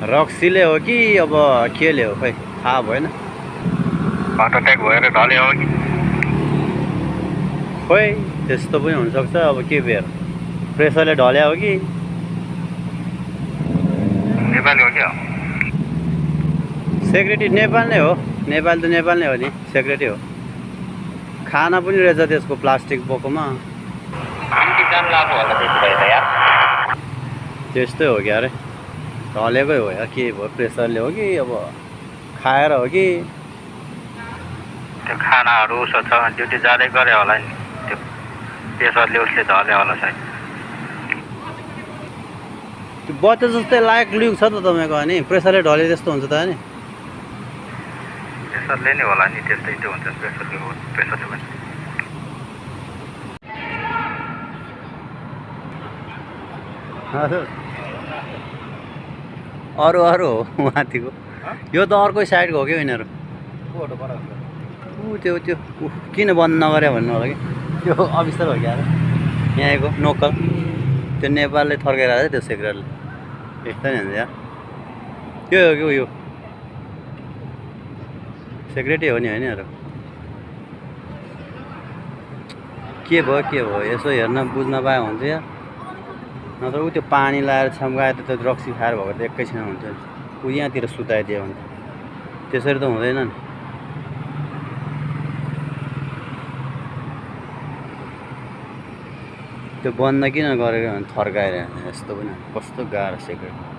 रक्सीले हो कि अब केले हो खै थाहा भएन। हार्ट अट्याक भएर ढले हो कि खोइ त्यस्तो पनि हुनसक्छ। अब के बेर प्रेसरले ढल्या हो कि नेपाली हो क्या सेक्रेटरी नेपाल नै हो। नेपाल त नेपाल नै हो नि, सेक्रेटरी हो। खाना पनि रहेछ त्यसको प्लास्टिक बोकोमा। त्यस्तै हो क्या अरे, ढलेकै हो या के भयो, प्रेसरले हो कि अब खाएर हो कि। त्यो खानाहरू उसो छ ड्युटी जाँदै गरे होला नि, त्यो प्रेसरले उसले ढले होला सायद। त्यो बच्चा जस्तै लायक लुक छ त तपाईँको अनि प्रेसरले ढले त्यस्तो हुन्छ त अनि। प्रेसरले नै होला नि, त्यस्तै त्यो हुन्छ प्रेसरले पनि। अरू अरू हो माथिको, यो त अर्कै साइडको हो कि यिनीहरू। त्यो त्यो किन बन्द नगरे भन्नु होला कि, त्यो अफिसर हो क्या यहाँको लोकल। त्यो नेपालले थर्काइरहेको छ त्यो सेक्रेटरीले, यस्तो नि हुन्छ यार। त्यो हो कि उयो सेक्रेटरी हो नि होइन अरू। के भयो यसो हेर्न बुझ्न पाए हुन्छ यार। नत्र ऊ त्यो पानी लाएर छम्काए त त्यो रक्सी खाएर भएको त एकैछिन हुन्थ्यो। ऊ यहाँतिर सुताइदियो भने त्यसरी त हुँदैन नि। त्यो बन्द किन गरेको भने थर्काएर यस्तो पनि कस्तो गाह्रो सेक्रेटरी।